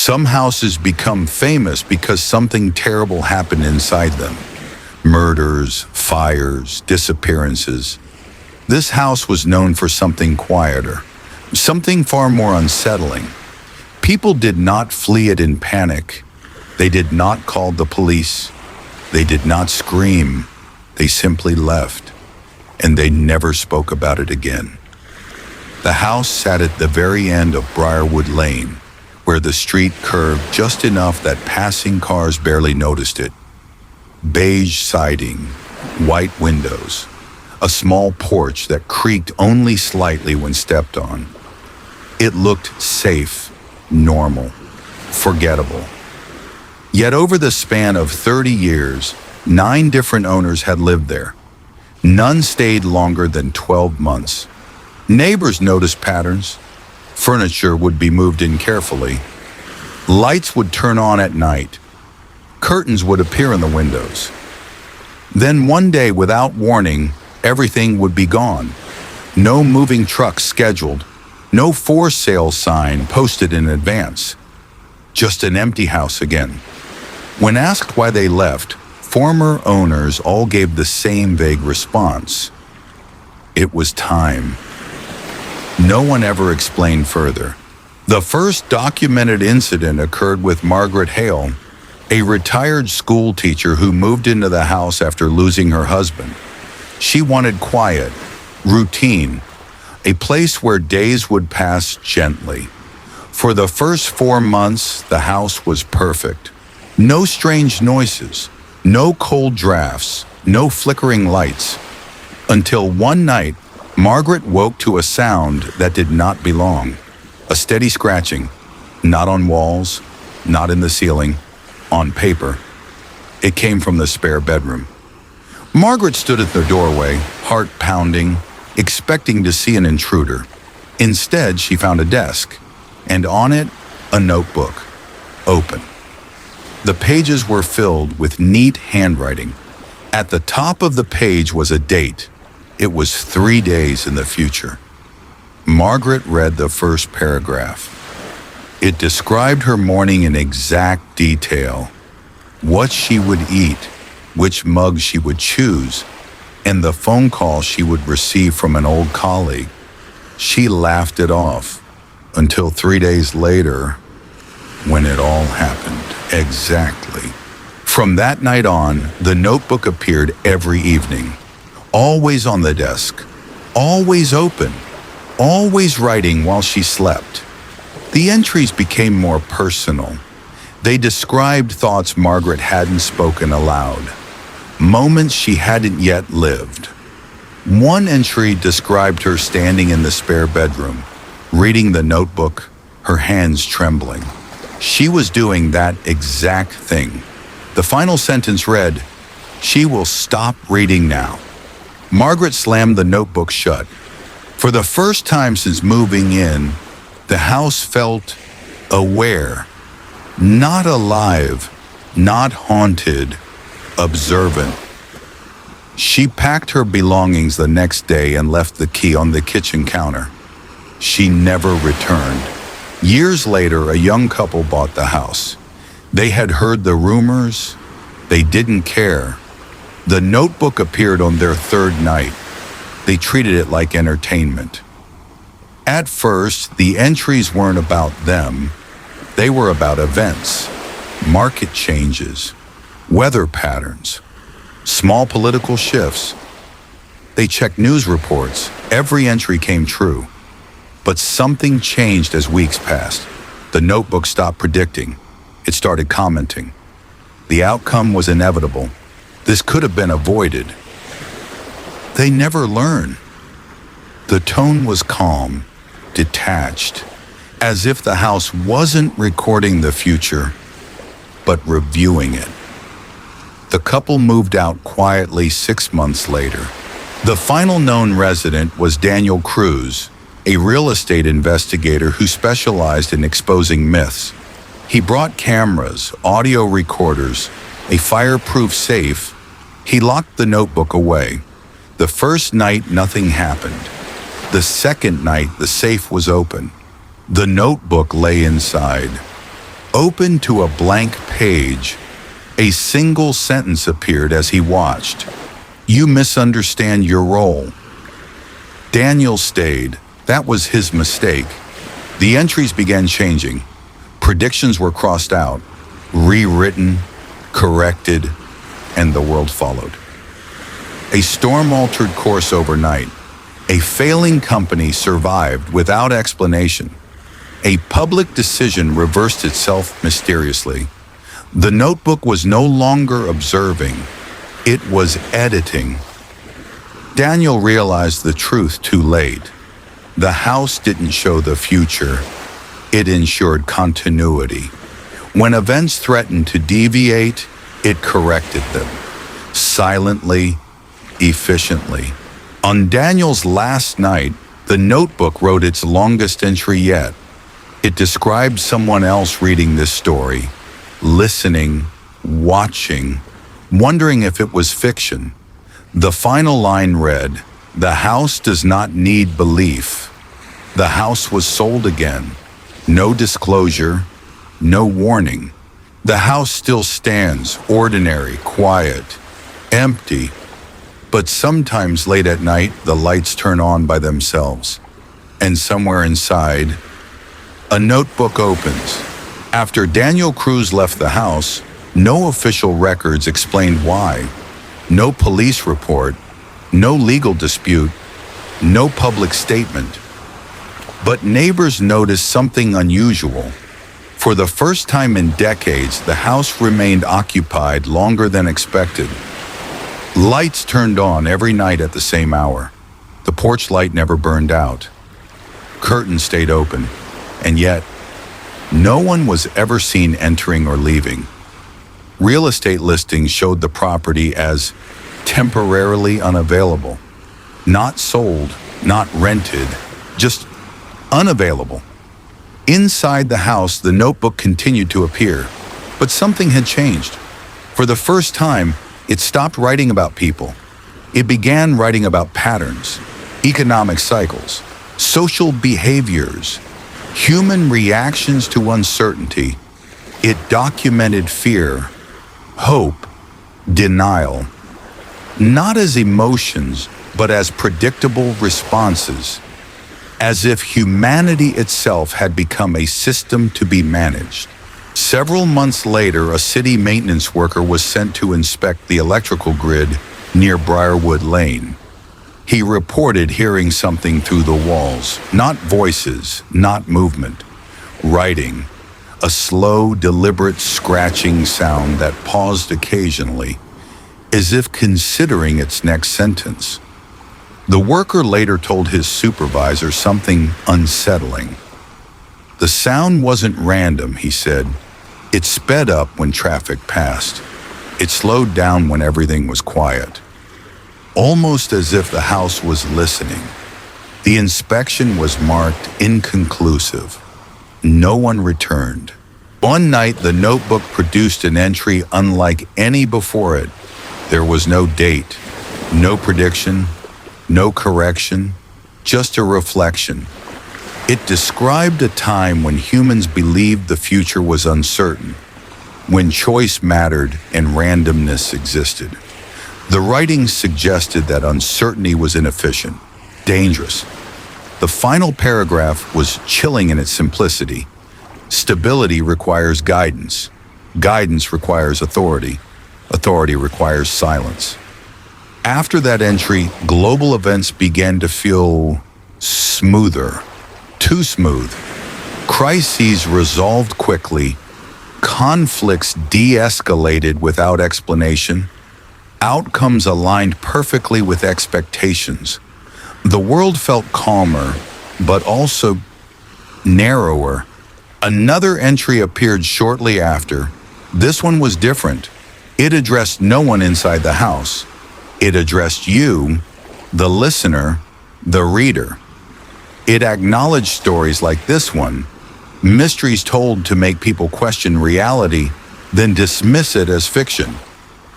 Some houses become famous because something terrible happened inside them. Murders, fires, disappearances. This house was known for something quieter, something far more unsettling. People did not flee it in panic. They did not call the police. They did not scream. They simply left, and they never spoke about it again. The house sat at the very end of Briarwood Lane, where the street curved just enough that passing cars barely noticed it. Beige siding, white windows, a small porch that creaked only slightly when stepped on. It looked safe, normal, forgettable. Yet over the span of 30 years, 9 different owners had lived there. None stayed longer than 12 months. Neighbors noticed patterns. Furniture would be moved in carefully. Lights would turn on at night. Curtains would appear in the windows. Then one day, without warning, everything would be gone. No moving trucks scheduled. No for sale sign posted in advance. Just an empty house again. When asked why they left, former owners all gave the same vague response. It was time. No one ever explained further. The first documented incident occurred with Margaret Hale, a retired school teacher who moved into the house after losing her husband. She wanted quiet, routine, a place where days would pass gently. For the first 4 months, the house was perfect. No strange noises, no cold drafts, no flickering lights. Until one night, Margaret woke to a sound that did not belong. A steady scratching, not on walls, not in the ceiling, on paper. It came from the spare bedroom. Margaret stood at the doorway, heart pounding, expecting to see an intruder. Instead, she found a desk, and on it, a notebook, open. The pages were filled with neat handwriting. At the top of the page was a date. It was 3 days in the future. Margaret read the first paragraph. It described her morning in exact detail. What she would eat, which mug she would choose, and the phone call she would receive from an old colleague. She laughed it off until 3 days later, when it all happened. Exactly. From that night on, the notebook appeared every evening, always on the desk, always open, always writing while she slept. The entries became more personal. They described thoughts Margaret hadn't spoken aloud, moments she hadn't yet lived. One entry described her standing in the spare bedroom, reading the notebook, her hands trembling. She was doing that exact thing. The final sentence read, "She will stop reading now." Margaret slammed the notebook shut. For the first time since moving in, the house felt aware, not alive, not haunted, observant. She packed her belongings the next day and left the key on the kitchen counter. She never returned. Years later, a young couple bought the house. They had heard the rumors. They didn't care. The notebook appeared on their 3rd night. They treated it like entertainment. At first, the entries weren't about them. They were about events, market changes, weather patterns, small political shifts. They checked news reports. Every entry came true. But something changed as weeks passed. The notebook stopped predicting. It started commenting. The outcome was inevitable. This could have been avoided. They never learn. The tone was calm, detached, as if the house wasn't recording the future, but reviewing it. The couple moved out quietly 6 months later. The final known resident was Daniel Cruz, a real estate investigator who specialized in exposing myths. He brought cameras, audio recorders, a fireproof safe. He locked the notebook away. The first night, nothing happened. The second night, the safe was open. The notebook lay inside. Open to a blank page, a single sentence appeared as he watched. "You misunderstand your role." Daniel stayed. That was his mistake. The entries began changing. Predictions were crossed out, rewritten, corrected, and the world followed. A storm altered course overnight. A failing company survived without explanation. A public decision reversed itself mysteriously. The notebook was no longer observing, it was editing. Daniel realized the truth too late. The house didn't show the future, it ensured continuity. When events threatened to deviate, it corrected them. Silently, efficiently. On Daniel's last night, the notebook wrote its longest entry yet. It described someone else reading this story, listening, watching, wondering if it was fiction. The final line read, "The house does not need belief." The house was sold again. No disclosure, no warning. The house still stands, ordinary, quiet, empty. But sometimes late at night, the lights turn on by themselves. And somewhere inside, a notebook opens. After Daniel Cruz left the house, no official records explained why. No police report, no legal dispute, no public statement. But neighbors noticed something unusual. For the first time in decades, the house remained occupied longer than expected. Lights turned on every night at the same hour. The porch light never burned out. Curtains stayed open, and yet, no one was ever seen entering or leaving. Real estate listings showed the property as temporarily unavailable. Not sold, not rented, just unavailable. Inside the house, the notebook continued to appear, but something had changed. For the first time, it stopped writing about people. It began writing about patterns, economic cycles, social behaviors, human reactions to uncertainty. It documented fear, hope, denial, not as emotions, but as predictable responses, as if humanity itself had become a system to be managed. Several months later, a city maintenance worker was sent to inspect the electrical grid near Briarwood Lane. He reported hearing something through the walls, not voices, not movement, writing, a slow, deliberate scratching sound that paused occasionally, as if considering its next sentence. The worker later told his supervisor something unsettling. The sound wasn't random, he said. It sped up when traffic passed. It slowed down when everything was quiet. Almost as if the house was listening. The inspection was marked inconclusive. No one returned. One night, the notebook produced an entry unlike any before it. There was no date, no prediction, no correction, just a reflection. It described a time when humans believed the future was uncertain, when choice mattered and randomness existed. The writing suggested that uncertainty was inefficient, dangerous. The final paragraph was chilling in its simplicity. Stability requires guidance. Guidance requires authority. Authority requires silence. After that entry, global events began to feel smoother, too smooth. Crises resolved quickly. Conflicts de-escalated without explanation. Outcomes aligned perfectly with expectations. The world felt calmer, but also narrower. Another entry appeared shortly after. This one was different. It addressed no one inside the house. It addressed you, the listener, the reader. It acknowledged stories like this one, mysteries told to make people question reality, then dismiss it as fiction.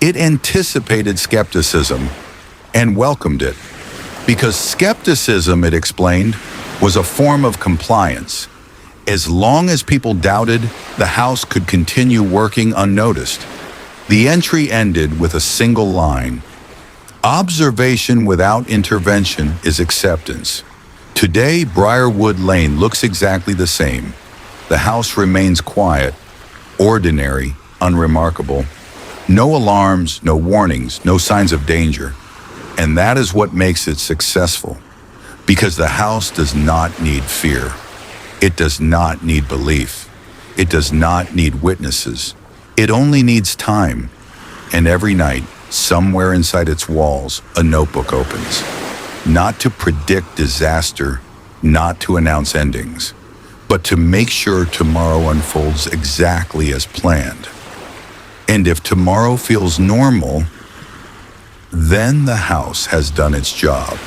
It anticipated skepticism and welcomed it, because skepticism, it explained, was a form of compliance. As long as people doubted, the house could continue working unnoticed. The entry ended with a single line: observation without intervention is acceptance. Today, Briarwood Lane looks exactly the same. The house remains quiet, ordinary, unremarkable. No alarms, no warnings, no signs of danger. And that is what makes it successful. Because the house does not need fear. It does not need belief. It does not need witnesses. It only needs time. And every night, somewhere inside its walls, a notebook opens. Not to predict disaster, not to announce endings, but to make sure tomorrow unfolds exactly as planned. And if tomorrow feels normal, then the house has done its job.